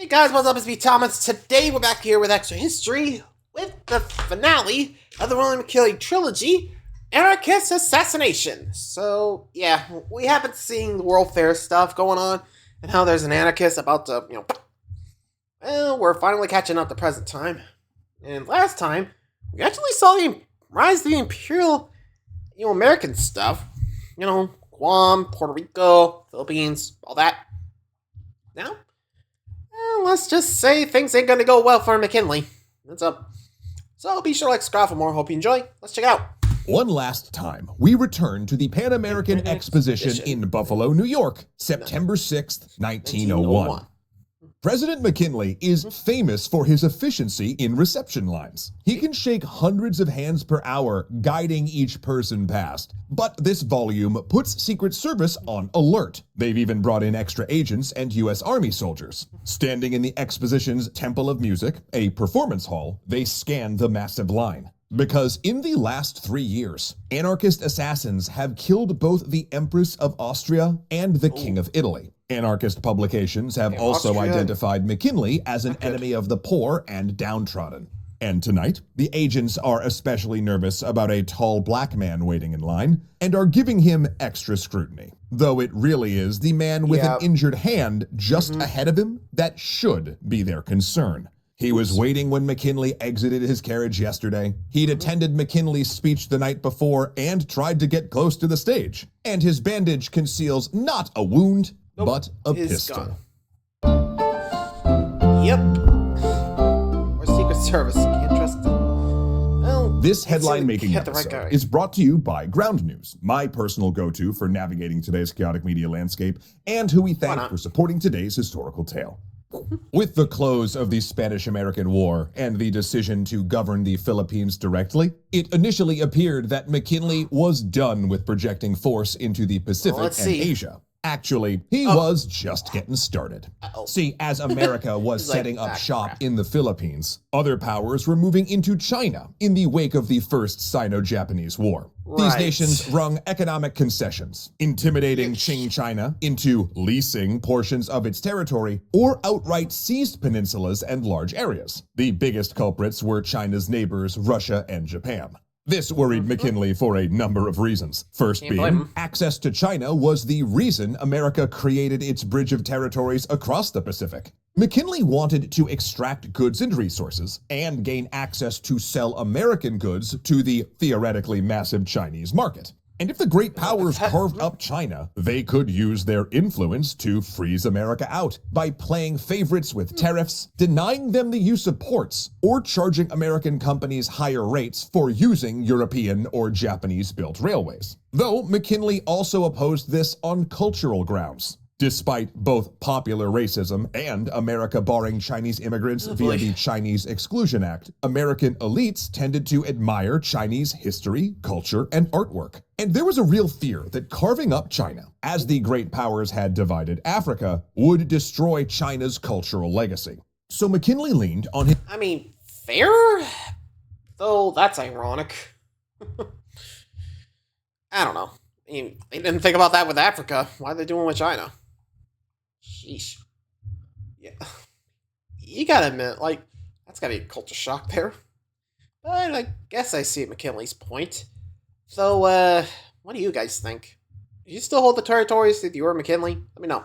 Hey guys, what's up? It's me, Thomas. Today we're back here with Extra History with the finale of the William McKinley trilogy, Anarchist Assassination. So, yeah, we have been seeing the World Fair stuff going on and how there's an anarchist about to, well, we're finally catching up to present time. And last time, we actually saw the rise of the Imperial, American stuff. Guam, Puerto Rico, Philippines, all that. Now, let's just say things ain't gonna go well for McKinley. What's up? So be sure to like, subscribe for more. Hope you enjoy. Let's check it out. One last time, we return to the Pan American Exposition in Buffalo, New York, September 6th, 1901. President McKinley is famous for his efficiency in reception lines. He can shake hundreds of hands per hour, guiding each person past. But this volume puts Secret Service on alert. They've even brought in extra agents and U.S. Army soldiers. Standing in the exposition's Temple of Music, a performance hall, they scan the massive line. Because in the last 3 years, anarchist assassins have killed both the Empress of Austria and the King of Italy. Anarchist publications have also identified McKinley as an enemy of the poor and downtrodden. And tonight, the agents are especially nervous about a tall black man waiting in line and are giving him extra scrutiny. Though it really is the man with an injured hand just ahead of him that should be their concern. He was waiting when McKinley exited his carriage yesterday. He'd attended McKinley's speech the night before and tried to get close to the stage. And his bandage conceals not a wound, but a pistol. Yep. Or Secret Service. Can't trust them. Well, this headline-making episode is brought to you by Ground News, my personal go-to for navigating today's chaotic media landscape, and who we thank for supporting today's historical tale. With the close of the Spanish-American War and the decision to govern the Philippines directly, it initially appeared that McKinley was done with projecting force into the Pacific and Asia. Actually, he was just getting started. See, as America was setting up shop in the Philippines, other powers were moving into China in the wake of the First Sino-Japanese War. These nations wrung economic concessions, intimidating Qing China into leasing portions of its territory or outright seized peninsulas and large areas. The biggest culprits were China's neighbors, Russia and Japan. This worried McKinley for a number of reasons. First being, access to China was the reason America created its bridge of territories across the Pacific. McKinley wanted to extract goods and resources and gain access to sell American goods to the theoretically massive Chinese market. And if the great powers carved up China, they could use their influence to freeze America out by playing favorites with tariffs, denying them the use of ports, or charging American companies higher rates for using European or Japanese-built railways. Though McKinley also opposed this on cultural grounds. Despite both popular racism and America barring Chinese immigrants via the Chinese Exclusion Act, American elites tended to admire Chinese history, culture, and artwork. And there was a real fear that carving up China, as the great powers had divided Africa, would destroy China's cultural legacy. So McKinley leaned on his— fair? Though that's ironic. I don't know. They didn't think about that with Africa. Why are they doing it with China? Sheesh. Yeah. You gotta admit, that's gotta be a culture shock there. But I guess I see McKinley's point. So, what do you guys think? Do you still hold the territories if you were McKinley? Let me know.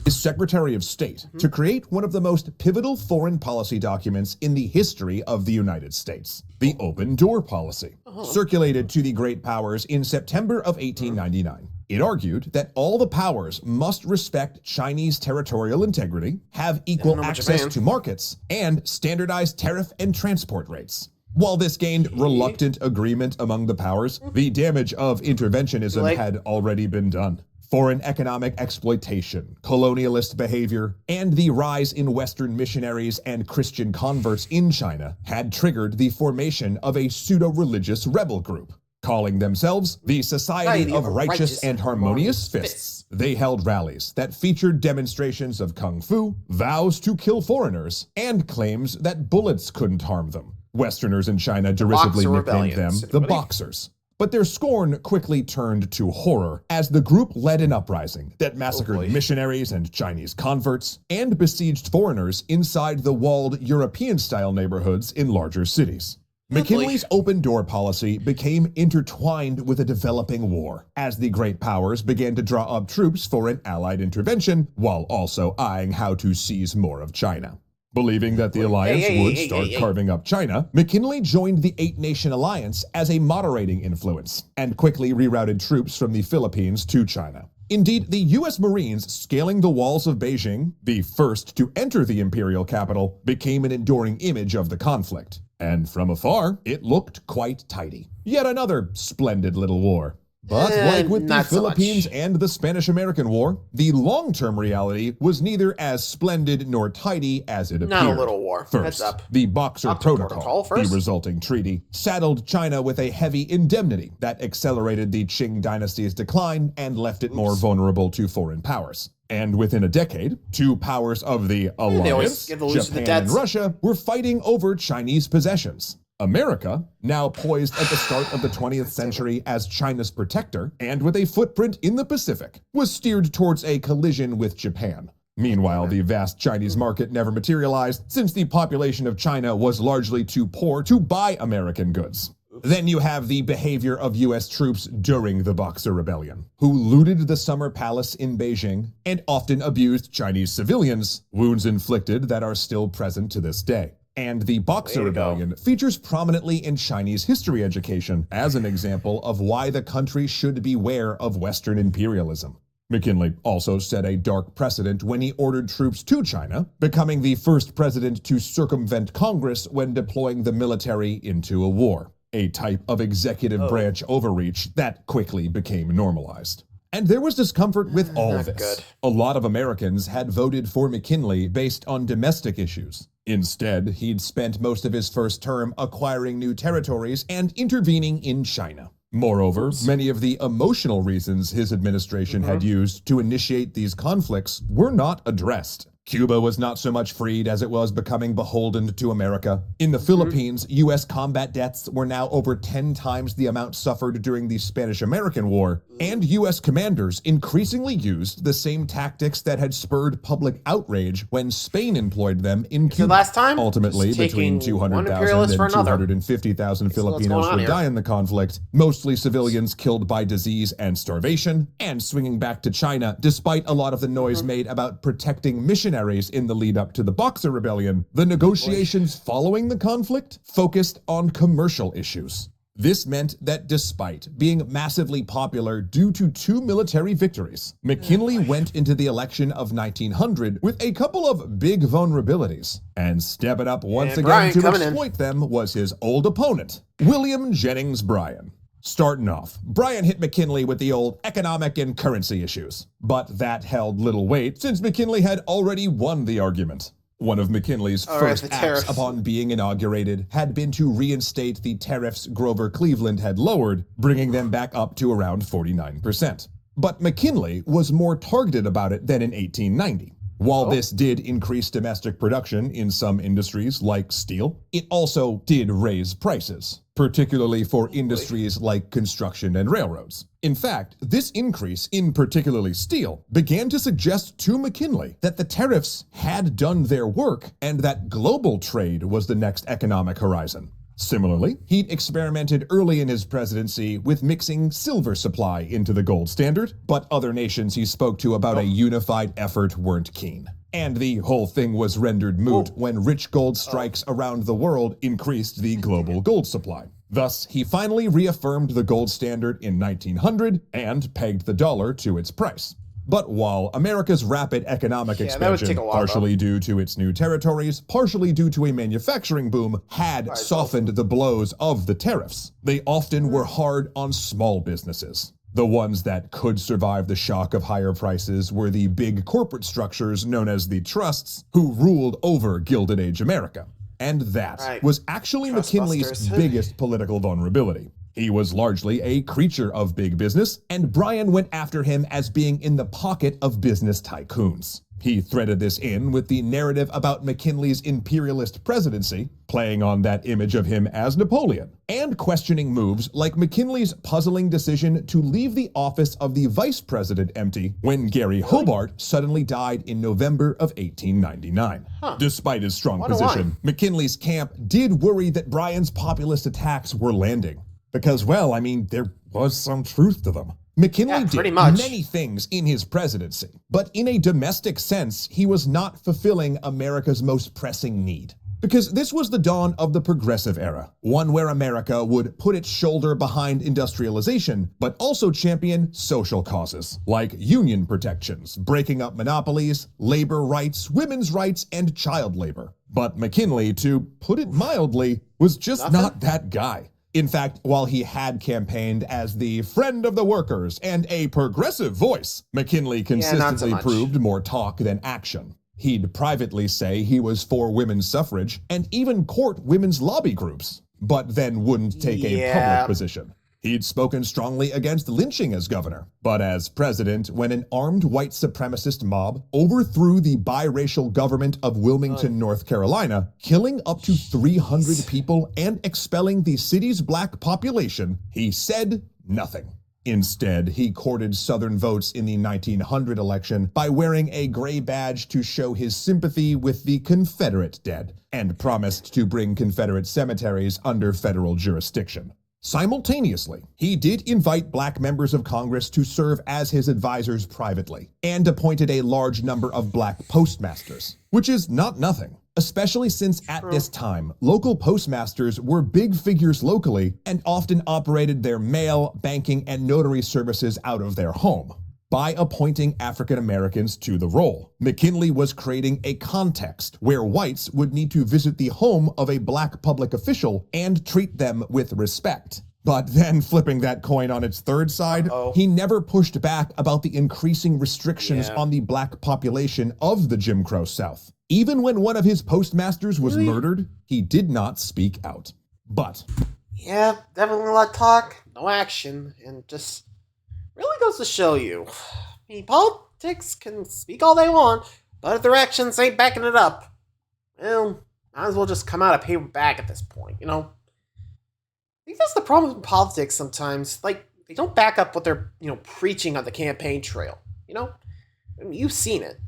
Secretary of State to create one of the most pivotal foreign policy documents in the history of the United States, the Open Door Policy, circulated to the great powers in September of 1899. It argued that all the powers must respect Chinese territorial integrity, have equal access to markets, and standardize tariff and transport rates. While this gained reluctant agreement among the powers, the damage of interventionism had already been done. Foreign economic exploitation, colonialist behavior, and the rise in Western missionaries and Christian converts in China had triggered the formation of a pseudo-religious rebel group. Calling themselves the Society of Righteous and Harmonious Fists. They held rallies that featured demonstrations of kung fu, vows to kill foreigners, and claims that bullets couldn't harm them. Westerners in China derisively nicknamed them the Boxers. But their scorn quickly turned to horror as the group led an uprising that massacred missionaries and Chinese converts and besieged foreigners inside the walled European-style neighborhoods in larger cities. McKinley's open-door policy became intertwined with a developing war, as the great powers began to draw up troops for an Allied intervention, while also eyeing how to seize more of China. Believing that the alliance would start carving up China, McKinley joined the Eight-Nation Alliance as a moderating influence, and quickly rerouted troops from the Philippines to China. Indeed, the U.S. Marines scaling the walls of Beijing, the first to enter the imperial capital, became an enduring image of the conflict. And from afar, it looked quite tidy. Yet another splendid little war. But like with the Philippines and the Spanish-American War, the long-term reality was neither as splendid nor tidy as it appeared. Not a little war. First, the Boxer Protocol, the resulting treaty, saddled China with a heavy indemnity that accelerated the Qing dynasty's decline and left it more vulnerable to foreign powers. And within a decade, two powers of the alliance, Japan and Russia, were fighting over Chinese possessions. America, now poised at the start of the 20th century as China's protector, and with a footprint in the Pacific, was steered towards a collision with Japan. Meanwhile, the vast Chinese market never materialized, since the population of China was largely too poor to buy American goods. Then you have the behavior of U.S. troops during the Boxer Rebellion, who looted the Summer Palace in Beijing and often abused Chinese civilians, wounds inflicted that are still present to this day. And the Boxer Rebellion features prominently in Chinese history education as an example of why the country should beware of Western imperialism. McKinley also set a dark precedent when he ordered troops to China, becoming the first president to circumvent Congress when deploying the military into a war, a type of executive branch overreach that quickly became normalized. And there was discomfort with all this. A lot of Americans had voted for McKinley based on domestic issues. Instead, he'd spent most of his first term acquiring new territories and intervening in China. Moreover, many of the emotional reasons his administration had used to initiate these conflicts were not addressed. Cuba was not so much freed as it was becoming beholden to America. In the Philippines, U.S. combat deaths were now over 10 times the amount suffered during the Spanish-American War, and U.S. commanders increasingly used the same tactics that had spurred public outrage when Spain employed them in Cuba. Last time, ultimately, between 200,000 and 250,000 Filipinos would die in the conflict, mostly civilians killed by disease and starvation, and swinging back to China, despite a lot of the noise made about protecting missionaries in the lead-up to the Boxer Rebellion, the negotiations following the conflict focused on commercial issues. This meant that despite being massively popular due to two military victories, McKinley went into the election of 1900 with a couple of big vulnerabilities, and stepping up once again to exploit them was his old opponent, William Jennings Bryan. Starting off, Bryan hit McKinley with the old economic and currency issues, but that held little weight since McKinley had already won the argument. One of McKinley's first acts upon being inaugurated had been to reinstate the tariffs Grover Cleveland had lowered, bringing them back up to around 49%. But McKinley was more targeted about it than in 1890. While this did increase domestic production in some industries like steel, it also did raise prices, particularly for industries like construction and railroads. In fact, this increase in particularly steel began to suggest to McKinley that the tariffs had done their work and that global trade was the next economic horizon. Similarly, he'd experimented early in his presidency with mixing silver supply into the gold standard, but other nations he spoke to about a unified effort weren't keen. And the whole thing was rendered moot when rich gold strikes around the world increased the global gold supply. Thus, he finally reaffirmed the gold standard in 1900 and pegged the dollar to its price. But while America's rapid economic expansion, partially due to its new territories, partially due to a manufacturing boom, had softened the blows of the tariffs, they often were hard on small businesses. The ones that could survive the shock of higher prices were the big corporate structures known as the trusts, who ruled over Gilded Age America. And that was actually McKinley's biggest political vulnerability. He was largely a creature of big business, and Bryan went after him as being in the pocket of business tycoons. He threaded this in with the narrative about McKinley's imperialist presidency, playing on that image of him as Napoleon, and questioning moves like McKinley's puzzling decision to leave the office of the vice president empty when Gary Hobart suddenly died in November of 1899. Despite his strong position, McKinley's camp did worry that Bryan's populist attacks were landing. Because, well, I mean, there was some truth to them. McKinley did many things in his presidency, but in a domestic sense, he was not fulfilling America's most pressing need. Because this was the dawn of the progressive era, one where America would put its shoulder behind industrialization, but also champion social causes, like union protections, breaking up monopolies, labor rights, women's rights, and child labor. But McKinley, to put it mildly, was just not that guy. In fact, while he had campaigned as the friend of the workers and a progressive voice, McKinley consistently proved more talk than action. He'd privately say he was for women's suffrage and even court women's lobby groups, but then wouldn't take a public position. He'd spoken strongly against lynching as governor, but as president, when an armed white supremacist mob overthrew the biracial government of Wilmington, North Carolina, killing up to 300 people and expelling the city's black population, he said nothing. Instead, he courted Southern votes in the 1900 election by wearing a gray badge to show his sympathy with the Confederate dead, and promised to bring Confederate cemeteries under federal jurisdiction. Simultaneously, he did invite black members of Congress to serve as his advisors privately, and appointed a large number of black postmasters, which is not nothing, especially since at this time, local postmasters were big figures locally and often operated their mail, banking, and notary services out of their home. By appointing African Americans to the role, McKinley was creating a context where whites would need to visit the home of a black public official and treat them with respect. But then, flipping that coin on its third side, he never pushed back about the increasing restrictions on the black population of the Jim Crow South. Even when one of his postmasters was murdered, he did not speak out. But yeah, definitely a lot of talk, no action, and just really goes to show you. I mean, politics can speak all they want, but if their actions ain't backing it up, well, might as well just come out of paper bag at this point, you know? I think that's the problem with politics sometimes. Like, they don't back up what they're, preaching on the campaign trail, you know? I mean, you've seen it.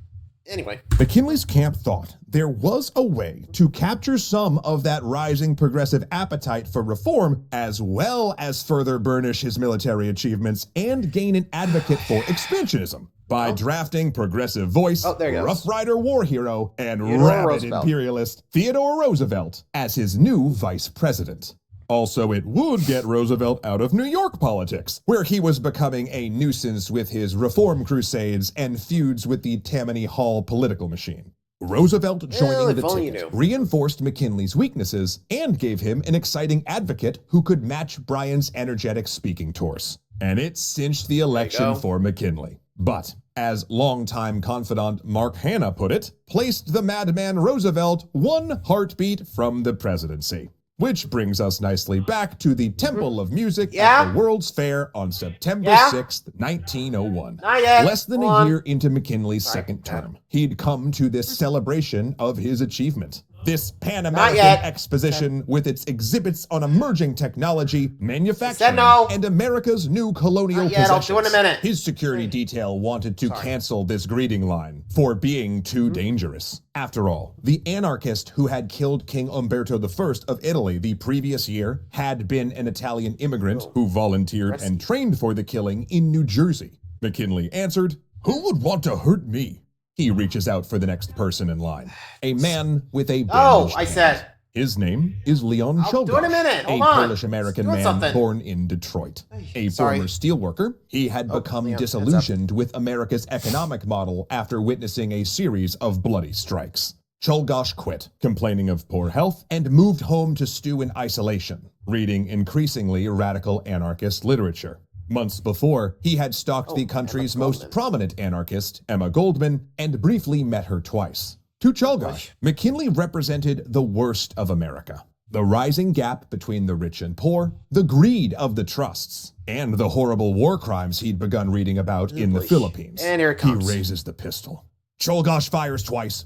Anyway. McKinley's camp thought there was a way to capture some of that rising progressive appetite for reform, as well as further burnish his military achievements and gain an advocate for expansionism by drafting progressive voice, Rough Rider war hero, and rabid imperialist Theodore Roosevelt as his new vice president. Also, it would get Roosevelt out of New York politics, where he was becoming a nuisance with his reform crusades and feuds with the Tammany Hall political machine. Roosevelt joining the ticket reinforced McKinley's weaknesses and gave him an exciting advocate who could match Bryan's energetic speaking tours. And it cinched the election for McKinley. But, as longtime confidant Mark Hanna put it, placed the madman Roosevelt one heartbeat from the presidency. Which brings us nicely back to the Temple of Music at the World's Fair on September 6th, 1901. Less than a year into McKinley's second term, he'd come to this celebration of his achievement. This Pan-American exposition with its exhibits on emerging technology, manufacturing, and America's new colonial possessions. I'll do it in a minute. His security detail wanted to cancel this greeting line for being too dangerous. After all, the anarchist who had killed King Umberto I of Italy the previous year had been an Italian immigrant who volunteered and trained for the killing in New Jersey. McKinley answered, "Who would want to hurt me?" He reaches out for the next person in line, a man with a bandaged hand. His name is Leon Czolgosz, a Polish-American man born in Detroit. A former steelworker, he had become disillusioned with America's economic model after witnessing a series of bloody strikes. Czolgosz quit, complaining of poor health, and moved home to stew in isolation, reading increasingly radical anarchist literature. Months before, he had stalked the country's most prominent anarchist, Emma Goldman, and briefly met her twice. To Czolgosz, McKinley represented the worst of America. The rising gap between the rich and poor, the greed of the trusts, and the horrible war crimes he'd begun reading about in the Philippines. And here it comes. He raises the pistol. Czolgosz fires twice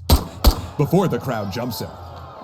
before the crowd jumps him.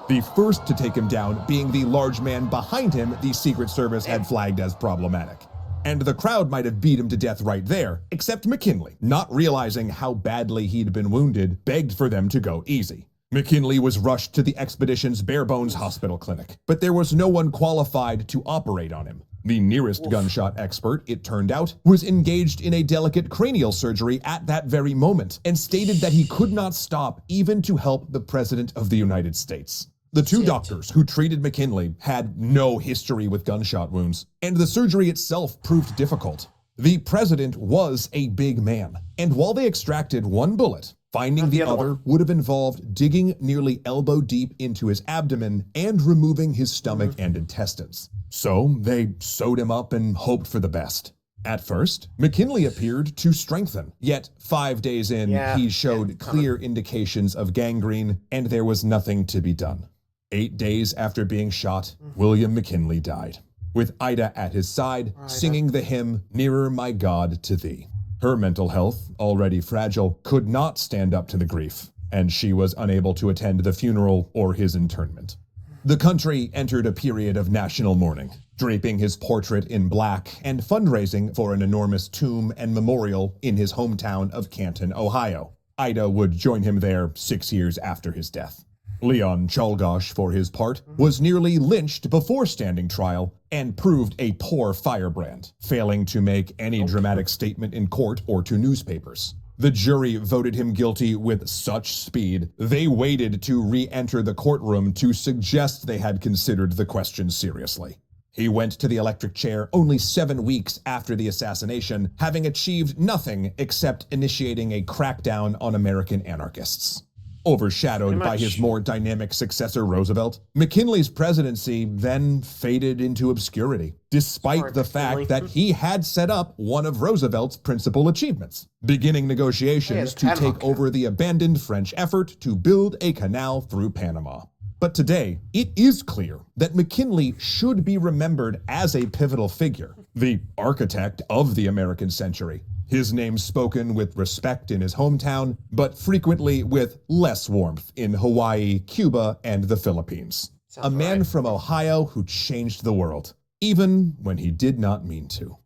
The first to take him down being the large man behind him the Secret Service had flagged as problematic. And the crowd might have beat him to death right there, except McKinley, not realizing how badly he'd been wounded, begged for them to go easy. McKinley was rushed to the expedition's bare-bones hospital clinic, but there was no one qualified to operate on him. The nearest gunshot expert, it turned out, was engaged in a delicate cranial surgery at that very moment, and stated that he could not stop even to help the President of the United States. The two doctors who treated McKinley had no history with gunshot wounds, and the surgery itself proved difficult. The president was a big man, and while they extracted one bullet, finding the other would have involved digging nearly elbow deep into his abdomen and removing his stomach and intestines. So they sewed him up and hoped for the best. At first, McKinley appeared to strengthen, yet 5 days in, he showed clear indications of gangrene, and there was nothing to be done. 8 days after being shot, William McKinley died, with Ida at his side, singing the hymn, "Nearer, My God, to Thee." Her mental health, already fragile, could not stand up to the grief, and she was unable to attend the funeral or his internment. The country entered a period of national mourning, draping his portrait in black and fundraising for an enormous tomb and memorial in his hometown of Canton, Ohio. Ida would join him there 6 years after his death. Leon Czolgosz, for his part, was nearly lynched before standing trial and proved a poor firebrand, failing to make any dramatic statement in court or to newspapers. The jury voted him guilty with such speed, they waited to re-enter the courtroom to suggest they had considered the question seriously. He went to the electric chair only 7 weeks after the assassination, having achieved nothing except initiating a crackdown on American anarchists. Overshadowed by his more dynamic successor Roosevelt, McKinley's presidency then faded into obscurity, despite the fact that he had set up one of Roosevelt's principal achievements, beginning negotiations to take over the abandoned French effort to build a canal through Panama. But today, it is clear that McKinley should be remembered as a pivotal figure, the architect of the American century. His name spoken with respect in his hometown, but frequently with less warmth in Hawaii, Cuba, and the Philippines. A man from Ohio who changed the world, even when he did not mean to.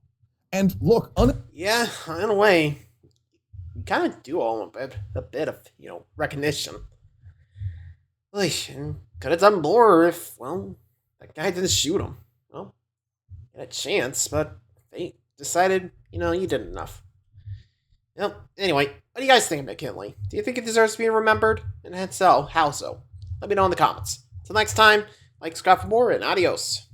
And look, yeah, in a way, you kind of do owe him a bit of, recognition. Like, could have done more if, that guy didn't shoot him. Well, he had a chance, but they decided, you did enough. Well, anyway, what do you guys think of McKinley? Do you think it deserves to be remembered? And if so, how so? Let me know in the comments. Till next time, like, subscribe for more, and adios.